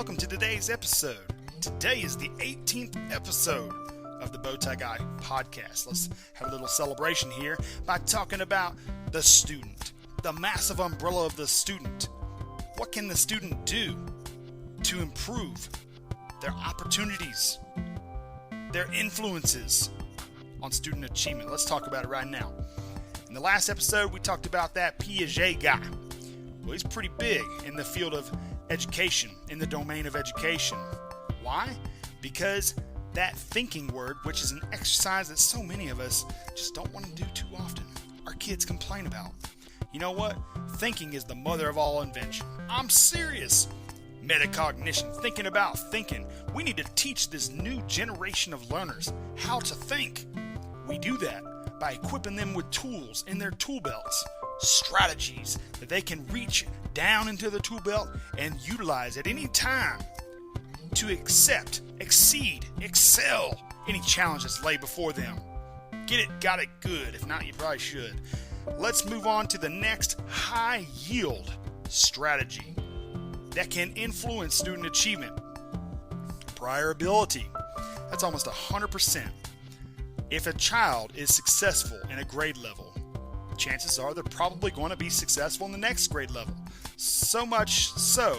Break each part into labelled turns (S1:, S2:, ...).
S1: welcome to today's episode. Today is the 18th episode of the BOWTIEGUY podcast. Let's have a little celebration here by talking about the student, the massive umbrella of the student. What can the student do to improve their opportunities, their influences on student achievement? Let's talk about it right now. In the last episode, we talked about that Piaget guy. Well, he's pretty big in the field of education, in the domain of education. Why? Because that thinking word, which is an exercise that so many of us just don't want to do too often, our kids complain about. You know what? Thinking is the mother of all invention. I'm serious. Metacognition, thinking about thinking. We need to teach this new generation of learners how to think. We do that by equipping them with tools in their tool belts, strategies that they can reach down into the tool belt and utilize at any time to accept, exceed, excel any challenge that's laid before them. Get it, got it good. If not, you probably should. Let's move on to the next high yield strategy that can influence student achievement. Prior ability. That's almost 100%. If a child is successful in a grade level, chances are they're probably going to be successful in the next grade level. So much so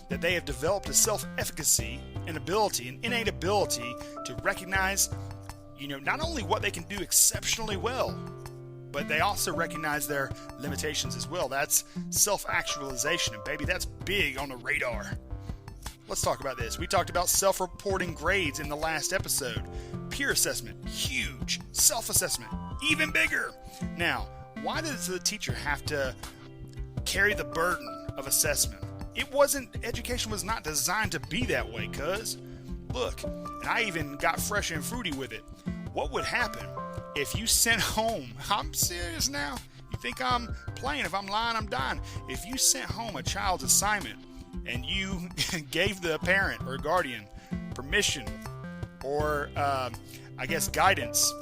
S1: that they have developed a self-efficacy, an ability, an innate ability to recognize, not only what they can do exceptionally well, but they also recognize their limitations as well. That's self-actualization, and baby, that's big on the radar. Let's talk about this. We talked about self-reporting grades in the last episode. Peer assessment, huge. Self-assessment, even bigger. Now, why does the teacher have to carry the burden of assessment? Education was not designed to be that way, cuz. Look, and I even got fresh and fruity with it. What would happen if you sent home, I'm serious now, you think I'm playing, if I'm lying, I'm dying. If you sent home a child's assignment and you gave the parent or guardian permission or, guidance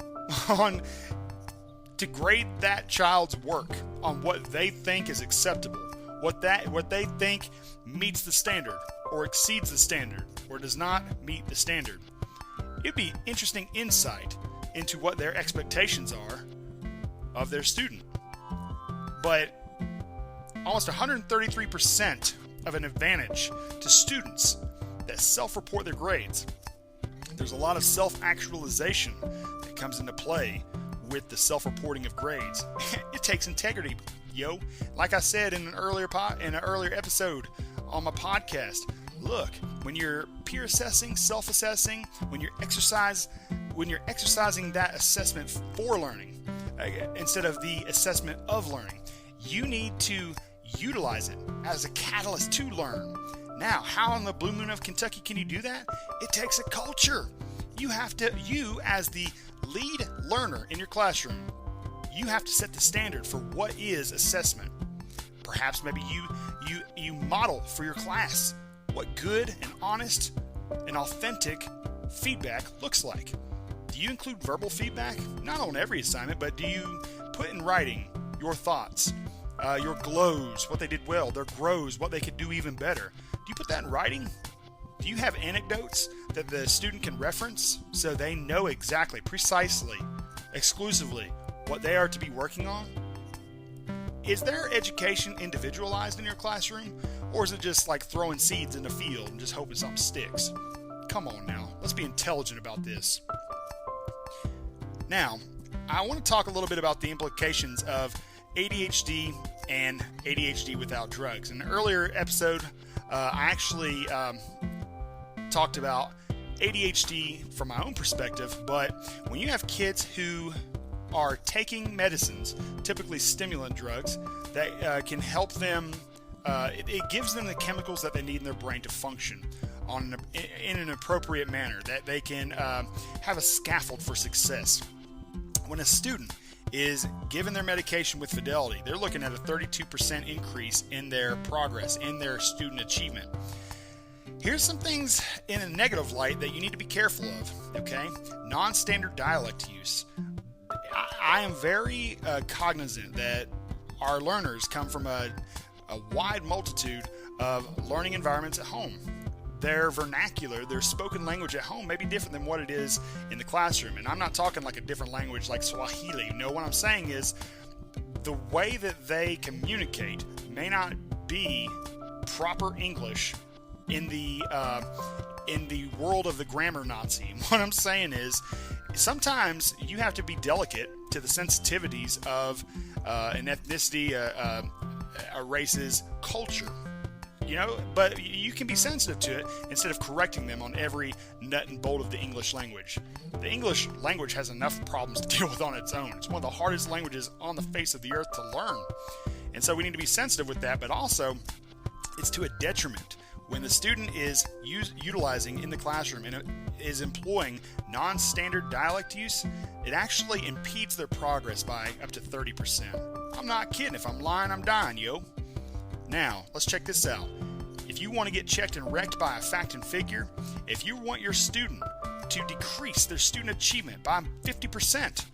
S1: to grade that child's work on what they think is acceptable, what they think meets the standard or exceeds the standard or does not meet the standard. It'd be interesting insight into what their expectations are of their student. But almost 133% of an advantage to students that self-report their grades. There's a lot of self-actualization that comes into play with the self-reporting of grades. It takes integrity, yo. Like I said in an earlier episode on my podcast, look, when you're peer assessing, self-assessing, when you're exercising that assessment for learning instead of the assessment of learning, you need to utilize it as a catalyst to learn. Now, how in the Blue Moon of Kentucky can you do that? It takes a culture. You as the lead learner in your classroom, you have to set the standard for what is assessment. Perhaps maybe you model for your class what good and honest and authentic feedback looks like. Do you include verbal feedback? Not on every assignment, but do you put in writing your thoughts, your glows, what they did well, their grows, what they could do even better? Do you put that in writing? Do you have anecdotes that the student can reference so they know exactly, precisely, exclusively what they are to be working on? Is their education individualized in your classroom, or is it just like throwing seeds in the field and just hoping something sticks? Come on now, let's be intelligent about this. Now, I want to talk a little bit about the implications of ADHD and ADHD without drugs. In an earlier episode, I actually talked about ADHD from my own perspective, but when you have kids who are taking medicines, typically stimulant drugs, that can help them, it gives them the chemicals that they need in their brain to function in an appropriate manner, that they can have a scaffold for success. When a student is given their medication with fidelity, they're looking at a 32% increase in their progress, in their student achievement. Here's some things in a negative light that you need to be careful of, okay? Non-standard dialect use. I am very cognizant that our learners come from a wide multitude of learning environments at home. their vernacular, their spoken language at home may be different than what it is in the classroom. And I'm not talking like a different language like Swahili. No, what I'm saying is the way that they communicate may not be proper English in the world of the grammar Nazi. What I'm saying is sometimes you have to be delicate to the sensitivities of an ethnicity, a race's culture. But you can be sensitive to it instead of correcting them on every nut and bolt of the English language. The English language has enough problems to deal with on its own. It's one of the hardest languages on the face of the earth to learn. And so we need to be sensitive with that, but also it's to a detriment when the student is utilizing in the classroom and is employing non-standard dialect use. It actually impedes their progress by up to 30%. I'm not kidding. If I'm lying, I'm dying, yo. Now, let's check this out. If you want to get checked and wrecked by a fact and figure, if you want your student to decrease their student achievement by 50%,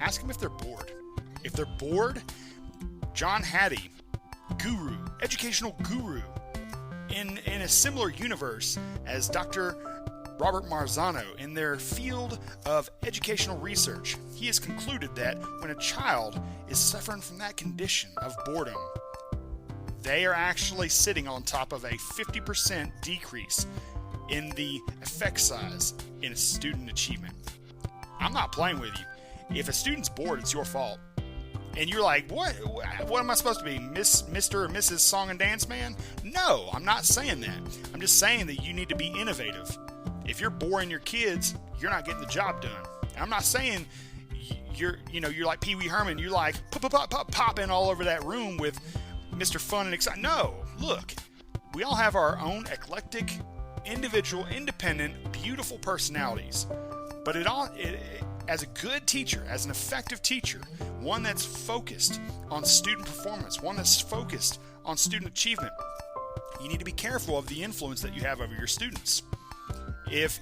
S1: ask them if they're bored. If they're bored, John Hattie, guru, educational guru, in a similar universe as Dr. Robert Marzano in their field of educational research, he has concluded that when a child is suffering from that condition of boredom, they are actually sitting on top of a 50% decrease in the effect size in a student achievement. I'm not playing with you. If a student's bored, it's your fault. And you're like, what am I supposed to be, Mr. or Mrs. Song and Dance Man? No, I'm not saying that. I'm just saying that you need to be innovative. If you're boring your kids, you're not getting the job done. And I'm not saying you're like Pee Wee Herman. You're like popping all over that room with Mr. Fun and Exciting. No, look, we all have our own eclectic, individual, independent, beautiful personalities. But as a good teacher, as an effective teacher, one that's focused on student performance, one that's focused on student achievement, you need to be careful of the influence that you have over your students. If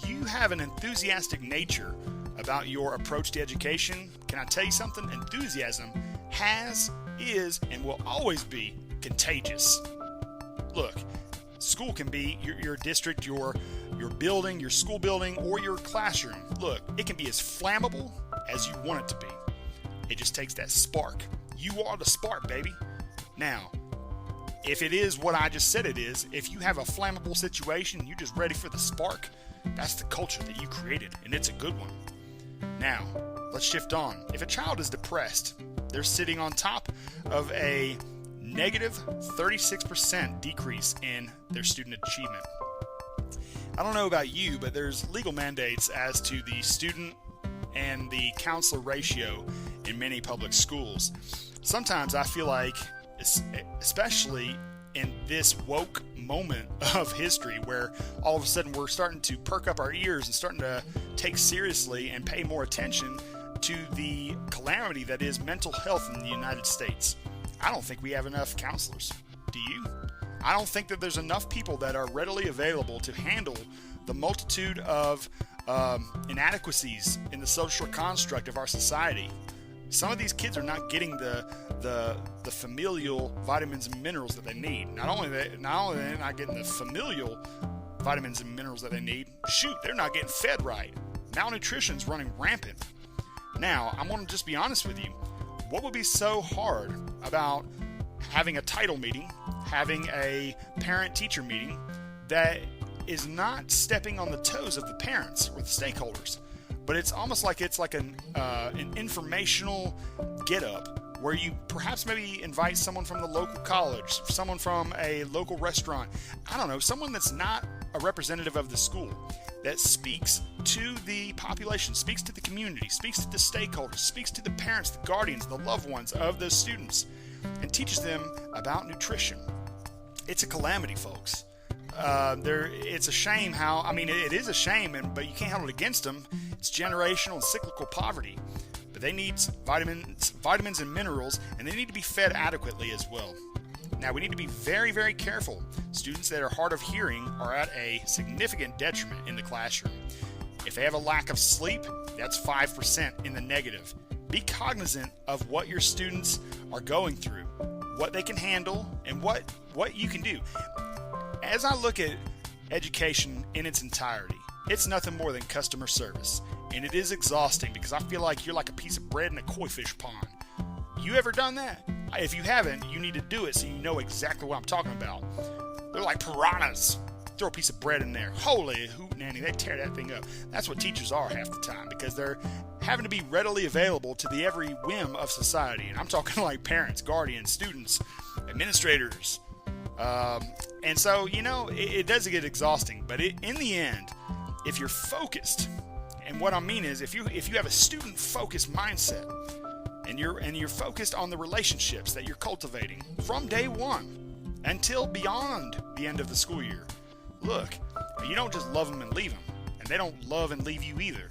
S1: you have an enthusiastic nature about your approach to education, can I tell you something? Enthusiasm is, and will always be contagious. Look, school can be your district, your building, your school building, or your classroom. Look, it can be as flammable as you want it to be. It just takes that spark. You are the spark, baby. Now, if it is what I just said it is, if you have a flammable situation, you're just ready for the spark, that's the culture that you created, and it's a good one. Now, let's shift on. If a child is depressed, they're sitting on top of a negative 36% decrease in their student achievement. I don't know about you, but there's legal mandates as to the student and the counselor ratio in many public schools. Sometimes I feel like, especially in this woke moment of history where all of a sudden we're starting to perk up our ears and starting to take seriously and pay more attention to the calamity that is mental health in the United States. I don't think we have enough counselors. Do you? I don't think that there's enough people that are readily available to handle the multitude of inadequacies in the social construct of our society. Some of these kids are not getting the familial vitamins and minerals that they need. Not only are they not getting the familial vitamins and minerals that they need, shoot, they're not getting fed right. Malnutrition's running rampant. Now, I'm going to just be honest with you. What would be so hard about having a title meeting, having a parent-teacher meeting that is not stepping on the toes of the parents or the stakeholders, but it's almost like an informational get-up where you perhaps maybe invite someone from the local college, someone from a local restaurant, I don't know, someone that's not a representative of the school, that speaks to the population, speaks to the community, speaks to the stakeholders, speaks to the parents, the guardians, the loved ones of those students, and teaches them about nutrition. It's a calamity, folks. It's a shame it is a shame, but you can't hold it against them. It's generational and cyclical poverty. But they need vitamins and minerals, and they need to be fed adequately as well. Now, we need to be very, very careful. Students that are hard of hearing are at a significant detriment in the classroom. If they have a lack of sleep, that's 5% in the negative. Be cognizant of what your students are going through, what they can handle, and what you can do. as I look at education in its entirety, it's nothing more than customer service. And it is exhausting because I feel like you're like a piece of bread in a koi fish pond. You ever done that? If you haven't, you need to do it so you know exactly what I'm talking about. They're like piranhas. Throw a piece of bread in there. Holy hoot nanny, they tear that thing up. That's what teachers are half the time, because they're having to be readily available to the every whim of society. And I'm talking like parents, guardians, students, administrators. And so, it does get exhausting. But in the end, if you're focused, and what I mean is if you have a student-focused mindset, and you're focused on the relationships that you're cultivating from day one until beyond the end of the school year, look, you don't just love them and leave them, and they don't love and leave you either.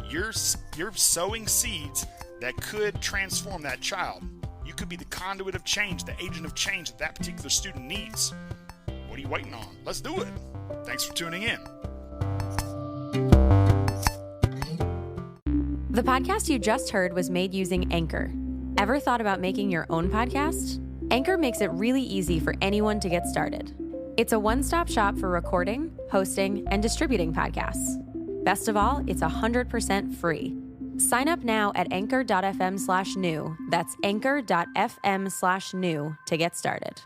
S1: You're sowing seeds that could transform that child. You could be the conduit of change, the agent of change that particular student needs. What are you waiting on? Let's do it. Thanks for tuning in.
S2: The podcast you just heard was made using Anchor. Ever thought about making your own podcast? Anchor makes it really easy for anyone to get started. It's a one-stop shop for recording, hosting, and distributing podcasts. Best of all, it's 100% free. Sign up now at anchor.fm/new. That's anchor.fm/new to get started.